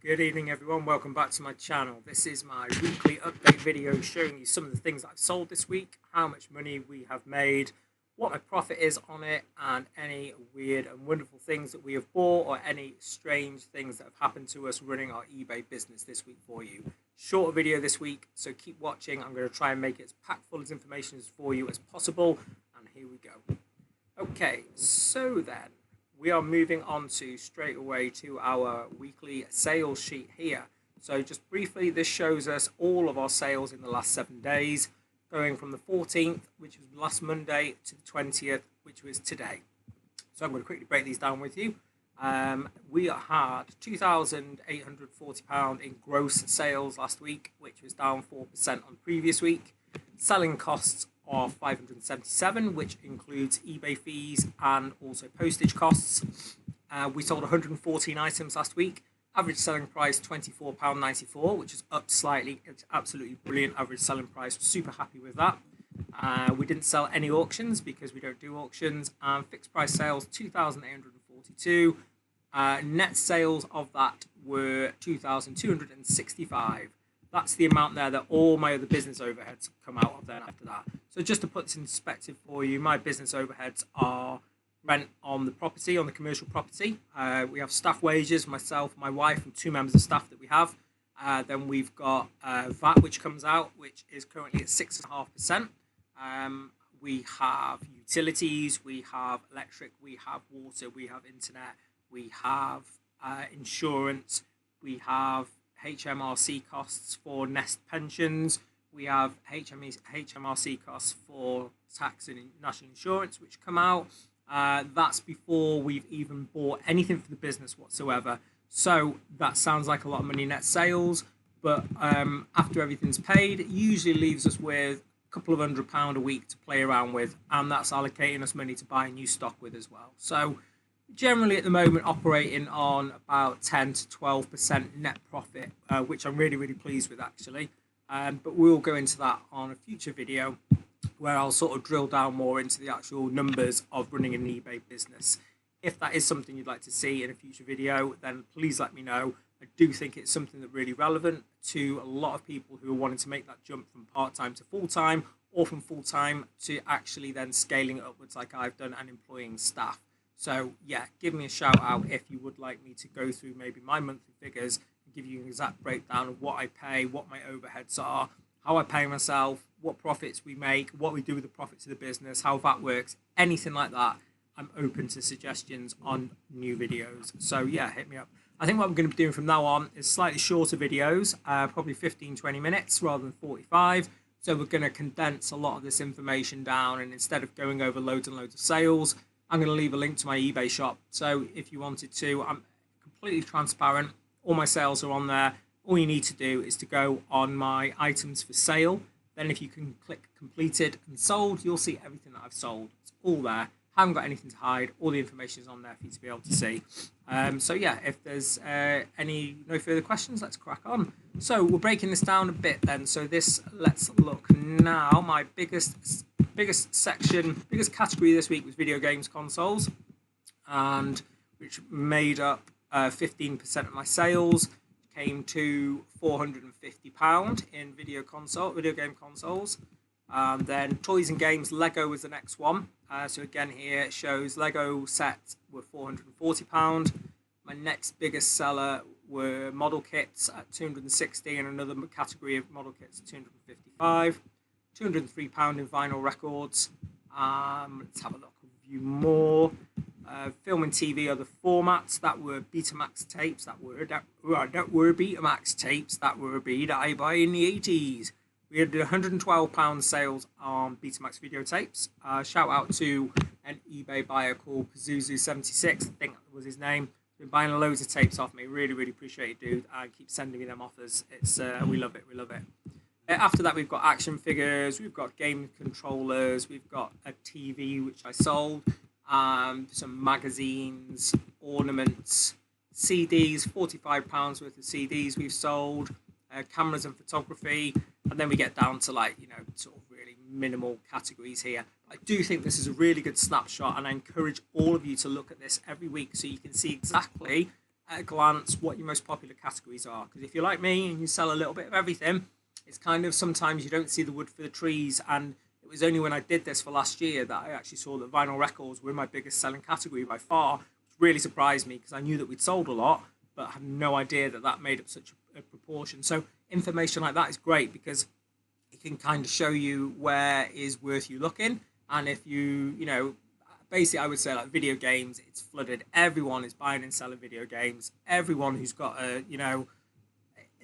Good evening everyone, welcome back to my channel. This is my weekly update video showing you some of the things I've sold this week, how much money we have made, what my profit is on it, and any weird and wonderful things that we have bought or any strange things that have happened to us running our eBay business this week for you. Shorter video this week, so keep watching. I'm going to try and make it as packed full of information for you as possible, and here we go. Okay, so then we are moving on to straight away to our weekly sales sheet here. So just briefly, this shows us all of our sales in the last 7 days, going from the 14th, which was last Monday, to the 20th, which was today. So I'm going to quickly break these down with you. We had £2,840 in gross sales last week, which was down 4% on the previous week. Selling costs of 577, which includes eBay fees and also postage costs. We sold 114 items last week. Average selling price £24.94, which is up slightly. It's absolutely brilliant average selling price. Super happy with that. We didn't sell any auctions because we don't do auctions. Fixed price sales 2,842. Net sales of that were 2,265. That's the amount there that all my other business overheads come out of then after that. So just to put this in perspective for you, my business overheads are rent on the property, on the commercial property. We have staff wages, myself, my wife, and 2 members of staff that we have. Then we've got VAT, which comes out, which is currently at 6.5%. We have utilities, we have electric, we have water, we have internet, we have insurance, we have HMRC costs for Nest pensions. We have HMRC costs for tax and national insurance, which come out. That's before we've even bought anything for the business whatsoever. So that sounds like a lot of money net sales, but after everything's paid, it usually leaves us with a couple of £100 a week to play around with, and that's allocating us money to buy new stock with as well. So generally at the moment operating on about 10 to 12% net profit, which I'm really pleased with actually. But we'll go into that on a future video where I'll sort of drill down more into the actual numbers of running an eBay business. If that is something you'd like to see in a future video, then please let me know. I do think it's something that's really relevant to a lot of people who are wanting to make that jump from part-time to full-time, or from full-time to actually then scaling it upwards like I've done and employing staff. So yeah, give me a shout out if you would like me to go through maybe my monthly figures and give you an exact breakdown of what I pay, what my overheads are, how I pay myself, what profits we make, what we do with the profits of the business, how that works, anything like that. I'm open to suggestions on new videos. So yeah, hit me up. I think what I'm going to be doing from now on is slightly shorter videos, probably 15-20 minutes rather than 45. So we're going to condense a lot of this information down, and instead of going over loads and loads of sales, I'm going to leave a link to my eBay shop. So if you wanted to, I'm completely transparent. All my sales are on there. All you need to do is to go on my items for sale. Then if you can click completed and sold, you'll see everything that I've sold. It's all there. I haven't got anything to hide. All the information is on there for you to be able to see. So yeah, if there's no further questions, let's crack on. So we're breaking this down a bit then. So this, let's look now. My biggest section, biggest category this week was video games consoles, and which made up 15% of my sales. Came to £450 in video game consoles. Then toys and games, Lego was the next one. So again here it shows Lego sets were £440. My next biggest seller were model kits at £260, and another category of model kits at £255. £203 in vinyl records. Let's have a look, review more. Film and TV other formats, that were Betamax tapes, that were Betamax tapes, that were a beat I buy in the 80s. We had £112 sales on Betamax videotapes. Shout out to an eBay buyer called Pazuzu76, I think that was his name. Been buying loads of tapes off me. Really appreciate it, dude. And keep sending me them offers. It's we love it. After that, we've got action figures, we've got game controllers, we've got a TV which I sold, some magazines, ornaments, CDs, £45 worth of CDs we've sold, cameras and photography, and then we get down to sort of really minimal categories here. I do think this is a really good snapshot, and I encourage all of you to look at this every week so you can see exactly at a glance what your most popular categories are. Because if you're like me and you sell a little bit of everything, it's kind of sometimes you don't see the wood for the trees. And it was only when I did this for last year that I actually saw that vinyl records were my biggest selling category by far, which really surprised me because I knew that we'd sold a lot, but I had no idea that that made up such a proportion. So information like that is great because it can kind of show you where is worth you looking. And if basically I would say like video games, it's flooded. Everyone is buying and selling video games. Everyone who's got an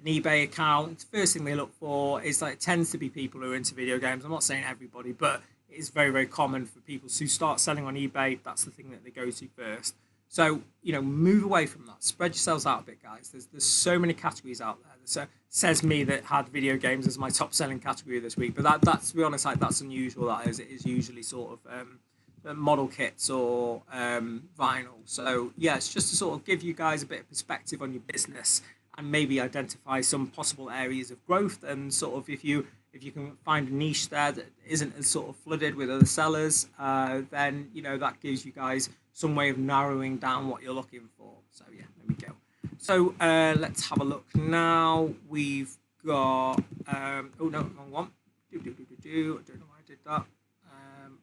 eBay account, first thing they look for is like, it tends to be people who are into video games. I'm not saying everybody, but it is very, very common for people who start selling on eBay. That's the thing that they go to first. So, move away from that. Spread yourselves out a bit, guys. There's so many categories out there. So says me that had video games as my top selling category this week. But that's, to be honest, like that's unusual. That is, it is usually sort of model kits or vinyl. So yeah, it's just to sort of give you guys a bit of perspective on your business and maybe identify some possible areas of growth. And sort of if you can find a niche there that isn't as sort of flooded with other sellers, then that gives you guys some way of narrowing down what you're looking for. So yeah, there we go. So let's have a look now. We've got oh no, wrong one. I don't know why I did that.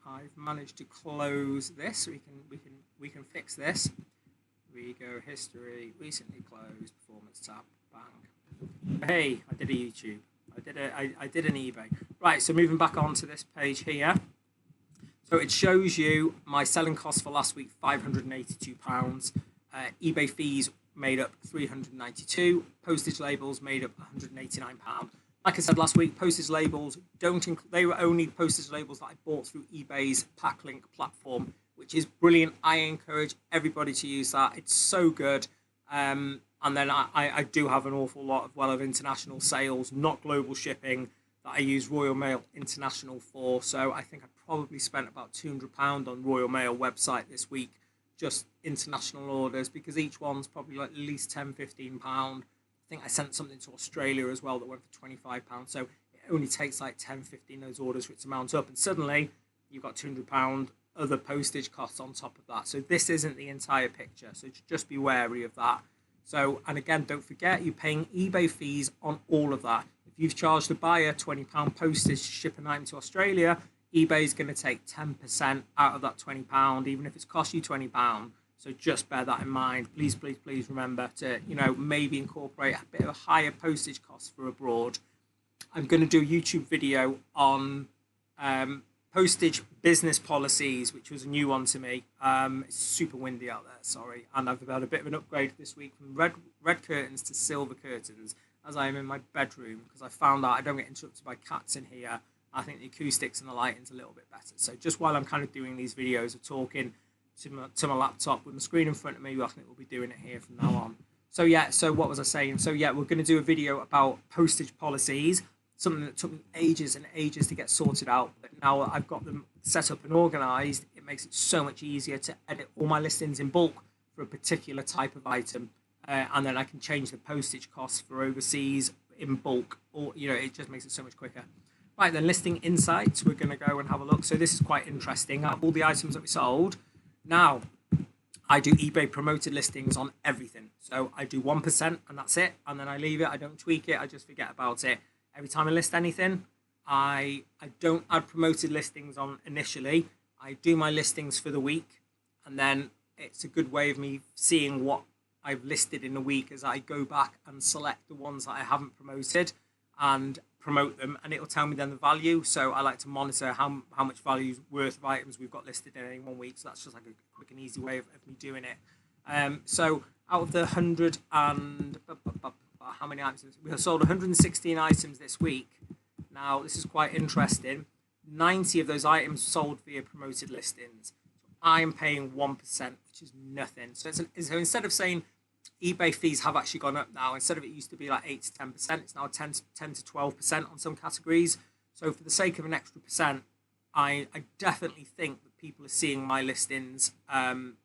I've managed to close this, so we can fix this. We go history, recently closed, performance tab, bang. Hey, I did a YouTube. I did an eBay. Right, so moving back onto this page here. So it shows you my selling costs for last week, £582. eBay fees made up £392. Postage labels made up £189. Like I said last week, postage labels they were only postage labels that I bought through eBay's Packlink platform, which is brilliant. I encourage everybody to use that. It's so good. And then I do have an awful lot of international sales, not global shipping, that I use Royal Mail International for. So I think I probably spent about £200 on Royal Mail website this week, just international orders, because each one's probably like at least £10-15. I think I sent something to Australia as well that went for £25. So it only takes like 10-15 those orders for it to mount up. And suddenly you've got £200 other postage costs on top of that. So this isn't the entire picture. So just be wary of that. So, and again, don't forget, you're paying eBay fees on all of that. If you've charged a buyer £20 postage to ship an item to Australia, eBay is going to take 10% out of that £20, even if it's cost you £20. So just bear that in mind. Please, please, please remember to, maybe incorporate a bit of a higher postage cost for abroad. I'm going to do a YouTube video on postage business policies, which was a new one to me. It's super windy out there, sorry. And I've had a bit of an upgrade this week from red curtains to silver curtains as I am in my bedroom, because I found out I don't get interrupted by cats in here. I think the acoustics and the lighting's a little bit better. So just while I'm kind of doing these videos of talking to my laptop with my screen in front of me, I think we'll be doing it here from now on. So yeah, so what was I saying? So yeah, we're going to do a video about postage policies, something that took me ages and ages to get sorted out. But now I've got them set up and organized, it makes it so much easier to edit all my listings in bulk for a particular type of item. And then I can change the postage costs for overseas in bulk, or, it just makes it so much quicker. Right, then listing insights, we're going to go and have a look. So this is quite interesting. Out of all the items that we sold, now I do eBay promoted listings on everything. So I do 1% and that's it. And then I leave it. I don't tweak it. I just forget about it. Every time I list anything, I don't add promoted listings on initially. I do my listings for the week. And then it's a good way of me seeing what I've listed in a week as I go back and select the ones that I haven't promoted and promote them, and it'll tell me then the value. So I like to monitor how much value worth of items we've got listed in any 1 week. So that's just like a quick and easy way of me doing it. So out of the 100 and how many items? We have sold 116 items this week. Now this is quite interesting. 90 of those items sold via promoted listings. So I'm paying 1%, which is nothing. So so instead of saying eBay fees have actually gone up now. Instead of it used to be like 8 to 10%, it's now 10 to 12% on some categories. So for the sake of an extra percent, I definitely think that people are seeing my listings. On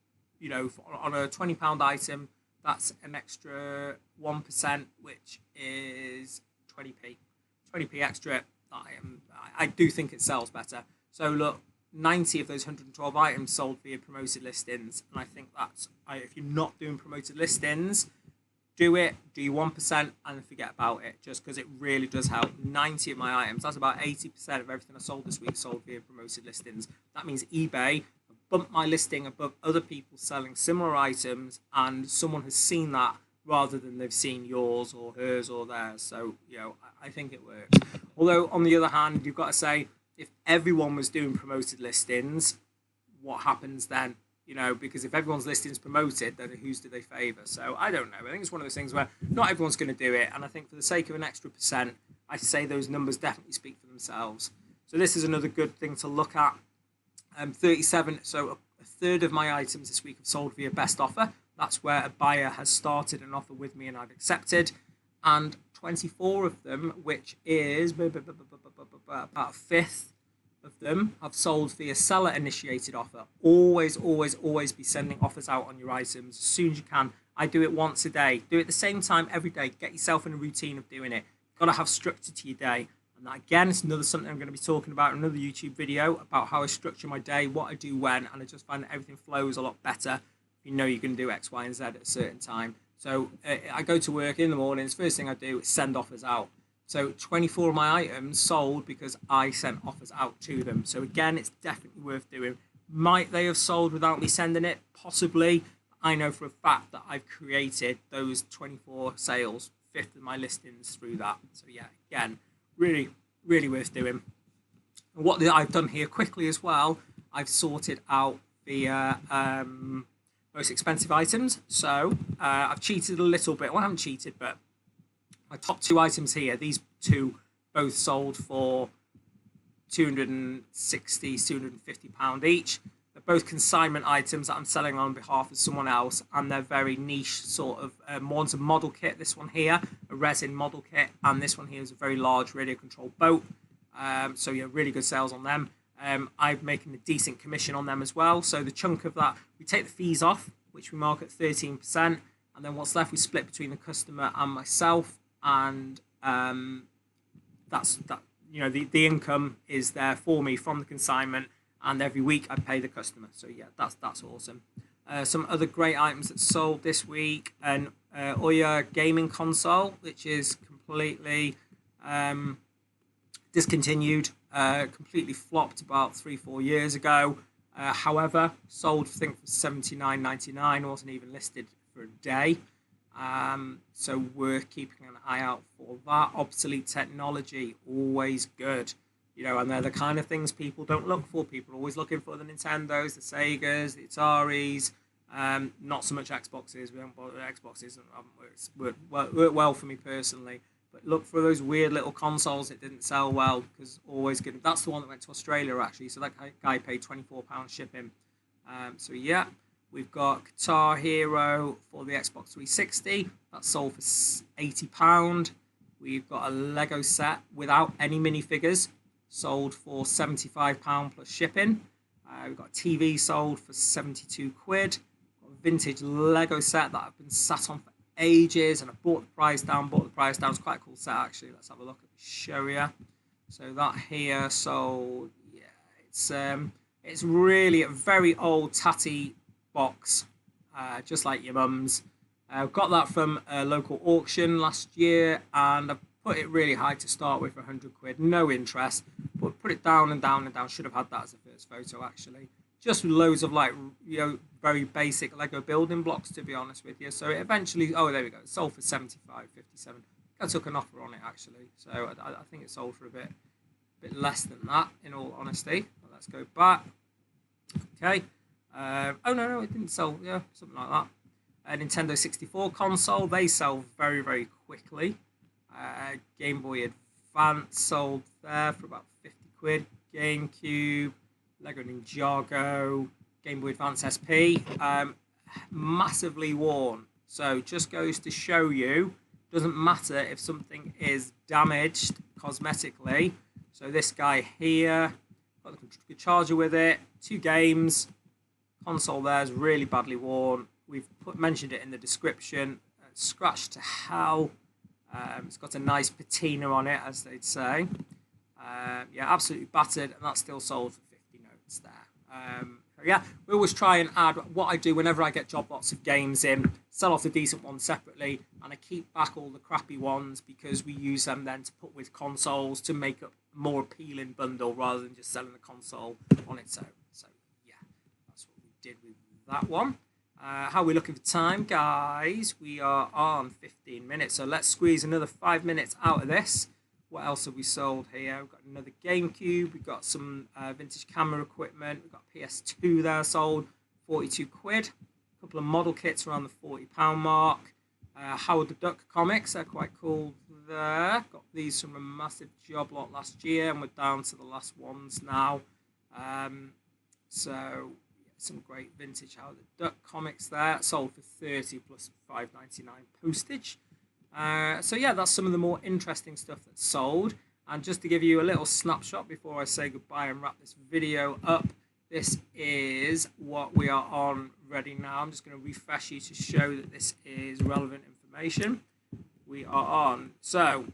a £20 item, that's an extra 1%, which is 20p. 20p extra. I do think it sells better. So look, 90 of those 112 items sold via promoted listings. And I think that's, if you're not doing promoted listings, do it, do your 1% and forget about it, just because it really does help. 90 of my items, that's about 80% of everything I sold this week, sold via promoted listings. That means eBay bumped my listing above other people selling similar items, and someone has seen that rather than they've seen yours or hers or theirs. So, I think it works. Although, on the other hand, you've got to say, if everyone was doing promoted listings, what happens then? Because if everyone's listing is promoted, then whose do they favour? So I don't know. I think it's one of those things where not everyone's going to do it. And I think for the sake of an extra %, I say those numbers definitely speak for themselves. So this is another good thing to look at. 37, so a third of my items this week have sold via best offer. That's where a buyer has started an offer with me and I've accepted. And 24 of them, which is about a fifth of them, have sold via seller initiated offer. Always be sending offers out on your items as soon as you can. I do it once a day. Do it at the same time every day. Get yourself in a routine of doing it. You've got to have structure to your day. And that, again, is something I'm going to be talking about in another YouTube video about how I structure my day, what I do when, and I just find that everything flows a lot better if you're going to do X, Y, and Z at a certain time. So I go to work in the mornings. First thing I do is send offers out. So 24 of my items sold because I sent offers out to them. So again, it's definitely worth doing. Might they have sold without me sending it? Possibly. I know for a fact that I've created those 24 sales, fifth of my listings through that. So yeah, again, really worth doing. And what I've done here quickly as well, I've sorted out the most expensive items. So I've cheated a little bit. Well, I haven't cheated, but my top two items here, these two both sold for £260, £250 each. They're both consignment items that I'm selling on behalf of someone else, and they're very niche sort of, one's a model kit, this one here, a resin model kit, and this one here is a very large radio control boat. So yeah, really good sales on them. I'm making a decent commission on them as well. So the chunk of that, we take the fees off, which we mark at 13%, and then what's left we split between the customer and myself. And that's that. The income is there for me from the consignment, and every week I pay the customer. So yeah, that's awesome. Some other great items that sold this week: an Ouya gaming console, which is completely discontinued, completely flopped about 3-4 years ago. However, sold I think for $79.99. Wasn't even listed for a day. So we're keeping an eye out for that. Obsolete technology, always good. And they're the kind of things people don't look for. People are always looking for the Nintendos, the Segas, the Ataris. Not so much Xboxes. We haven't bought Xboxes. Haven't worked well for me personally. But look for those weird little consoles that didn't sell well, because always good. That's the one that went to Australia actually. So that guy paid £24 shipping. So yeah. We've got Guitar Hero for the Xbox 360. That's sold for £80. We've got a Lego set without any minifigures, sold for £75 plus shipping. We've got a TV sold for £72. Got a vintage Lego set that I've been sat on for ages, and I bought the price down. It's quite a cool set actually. Let's have a look at the show here. So that here sold, yeah, it's really a very old tatty box, just like your mum's. Got that from a local auction last year, and I put it really high to start with for £100. No interest, but put it down and down and down. Should have had that as a first photo actually. Just loads of very basic Lego building blocks, to be honest with you. So it eventually, there we go. It sold for £75.57. I took an offer on it actually, so I think it sold for a bit less than that, in all honesty. But let's go back. Okay. No, it didn't sell. Yeah, something like that. A Nintendo 64 console, they sell very, very quickly. Game Boy Advance sold there for about £50. GameCube, Lego Ninjago, Game Boy Advance SP, massively worn. So just goes to show you, doesn't matter if something is damaged cosmetically. So this guy here, got the charger with it, 2 games. Console there is really badly worn. We've mentioned it in the description. It's scratched to hell. It's got a nice patina on it, as they'd say. Yeah, absolutely battered, and that's still sold for 50 note. that's there. Yeah, we always try and add what I do whenever I get job lots of games in, sell off the decent ones separately, and I keep back all the crappy ones because we use them then to put with consoles to make up a more appealing bundle rather than just selling the console on its own. So yeah, that's what we did with that one. How are we looking for time, guys? We are on 15 minutes, so let's squeeze another 5 minutes out of this. What else have we sold here? We've got another GameCube. We've got some vintage camera equipment. We've got PS2 there sold, 42 quid. A couple of model kits around the £40 mark. Howard the Duck comics, they're quite cool there. Got these from a massive job lot last year, and we're down to the last ones now. So some great vintage Howard the Duck comics there. Sold for 30 plus £5.99 postage. So yeah, that's some of the more interesting stuff that's sold. And just to give you a little snapshot before I say goodbye and wrap this video up, this is what we are on ready now. I'm just going to refresh you to show that this is relevant information. We are on. So,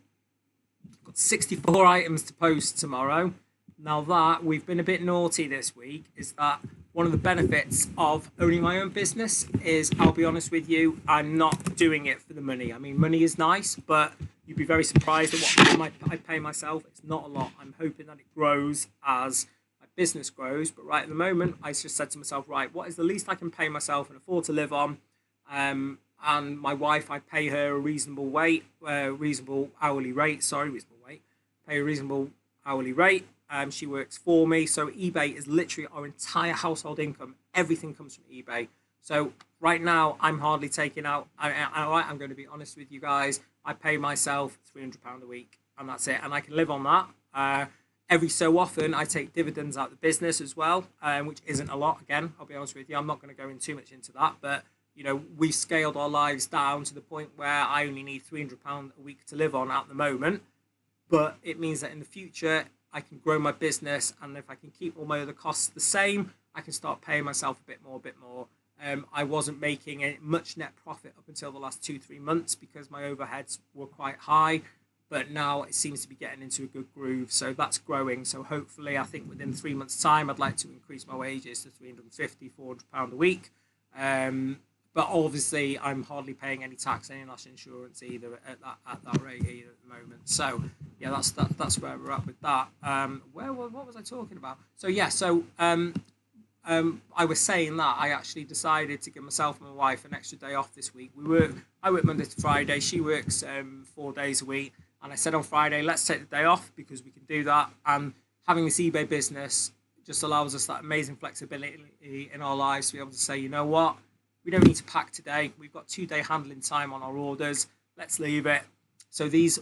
I've got 64 items to post tomorrow. Now that we've been a bit naughty this week is that one of the benefits of owning my own business is, I'll be honest with you, I'm not doing it for the money. I mean, money is nice, but you'd be very surprised at what I pay myself. It's not a lot. I'm hoping that it grows as my business grows. But right at the moment, I just said to myself, right, what is the least I can pay myself and afford to live on? And my wife, I pay her a reasonable hourly rate. Pay a reasonable hourly rate. She works for me, so eBay is literally our entire household income. Everything comes from eBay. So right now, I'm hardly taking out. I'm going to be honest with you guys. I pay myself £300 a week, and that's it. And I can live on that. Every so often, I take dividends out of the business as well, which isn't a lot. Again, I'll be honest with you. I'm not going to go in too much into that, but you know, we've scaled our lives down to the point where I only need £300 a week to live on at the moment. But it means that in the future, I can grow my business, and if I can keep all my other costs the same, I can start paying myself a bit more. I wasn't making much net profit up until the last 2-3 months because my overheads were quite high, but now it seems to be getting into a good groove, so that's growing. So hopefully, I think within 3 months' time, I'd like to increase my wages to £350-400 a week. But obviously, I'm hardly paying any tax, any national insurance either at that rate either at the moment. So yeah, that's where we're at with that. What was I talking about? So yeah, I was saying that I actually decided to give myself and my wife an extra day off this week. I work Monday to Friday. She works 4 days a week, and I said on Friday, let's take the day off because we can do that. And having this eBay business just allows us that amazing flexibility in our lives to be able to say, you know what? We don't need to pack today. We've got 2-day handling time on our orders. Let's leave it. So these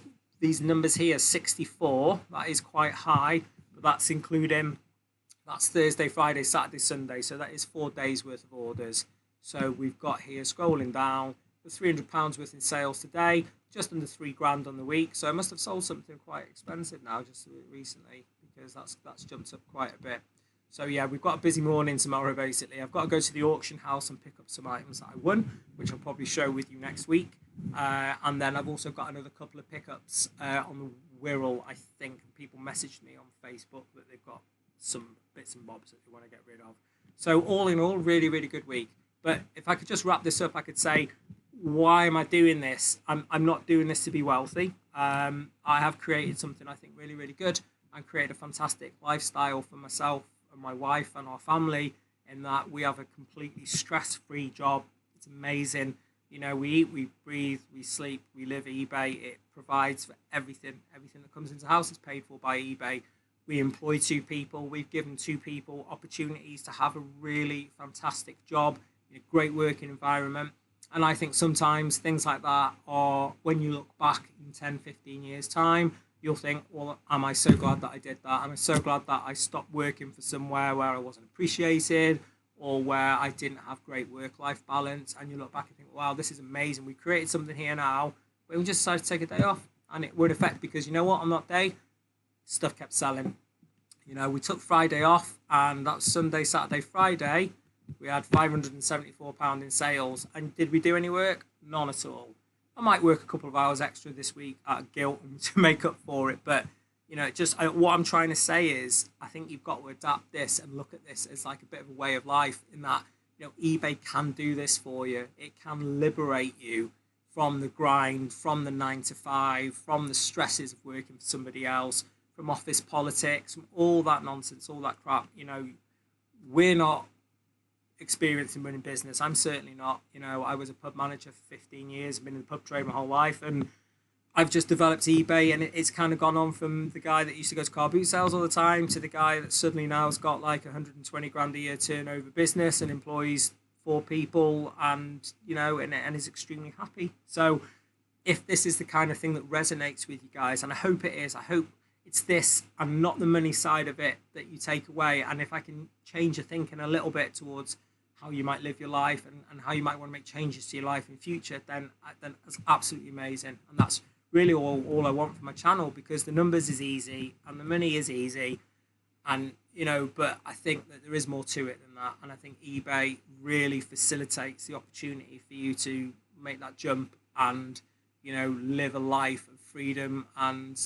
numbers here, 64, that is quite high, but that's Thursday, Friday, Saturday, Sunday. So that is 4 days worth of orders. So we've got here, scrolling down, the £300 worth in sales today, just under £3,000 on the week. So I must have sold something quite expensive now just recently because that's jumped up quite a bit. So yeah, we've got a busy morning tomorrow, basically. I've got to go to the auction house and pick up some items that I won, which I'll probably show with you next week. And then I've also got another couple of pickups on the Wirral, I think. People messaged me on Facebook that they've got some bits and bobs that they want to get rid of. So all in all, really, really good week. But if I could just wrap this up, I could say, why am I doing this? I'm not doing this to be wealthy. I have created something I think really, really good and created a fantastic lifestyle for myself and my wife and our family, in that we have a completely stress-free job. It's amazing. You know, we eat, we breathe, we sleep, we live eBay. It provides for everything. Everything that comes into the house is paid for by eBay. We employ 2 people. We've given 2 people opportunities to have a really fantastic job in a great working environment. And I think sometimes things like that are, when you look back in 10, 15 years' time, you'll think, well, am I so glad that I did that? Am I so glad that I stopped working for somewhere where I wasn't appreciated or where I didn't have great work-life balance? And you look back and think, wow, this is amazing. We created something here now, but we just decided to take a day off. And it would affect, because you know what, on that day, stuff kept selling. You know, we took Friday off, and that was Sunday, Saturday, Friday. We had £574 in sales. And did we do any work? None at all. I might work a couple of hours extra this week out of guilt to make up for it, but you know, what I'm trying to say is, I think you've got to adapt this and look at this as like a bit of a way of life, in that, you know, eBay can do this for you. It can liberate you from the grind, from the 9 to 5, from the stresses of working for somebody else, from office politics, from all that nonsense, all that crap. You know, we're not experienced in running business. I'm certainly not. You know, I was a pub manager for 15 years, been in the pub trade my whole life, and I've just developed eBay, and it's kind of gone on from the guy that used to go to car boot sales all the time to the guy that suddenly now has got like 120 grand a year turnover business and employs 4 people, and, you know, and is extremely happy. So if this is the kind of thing that resonates with you guys, and I hope it is, I hope it's this and not the money side of it that you take away. And if I can change your thinking a little bit towards how you might live your life, and how you might want to make changes to your life in future, then that's absolutely amazing. And that's really all I want from my channel, because the numbers is easy and the money is easy, and, you know, but I think that there is more to it than that. And I think eBay really facilitates the opportunity for you to make that jump and, you know, live a life of freedom and,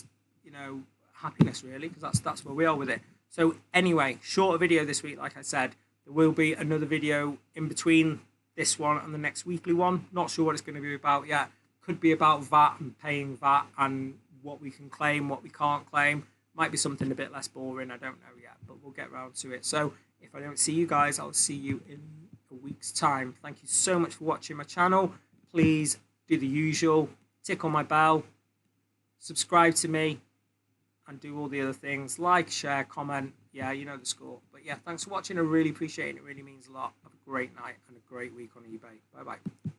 you know, happiness, really, because that's where we are with it. So anyway, shorter video this week. Like I said, there will be another video in between this one and the next weekly one. Not sure what it's going to be about yet. Could be about VAT and paying VAT and what we can claim, what we can't claim. Might be something a bit less boring, I don't know yet, but we'll get around to it. So if I don't see you guys, I'll see you in a week's time. Thank you so much for watching my channel. Please do the usual, tick on my bell, subscribe to me, and do all the other things, like, share, comment. Yeah, you know the score. But yeah, thanks for watching. I really appreciate it. It really means a lot. Have a great night and a great week on eBay. Bye-bye.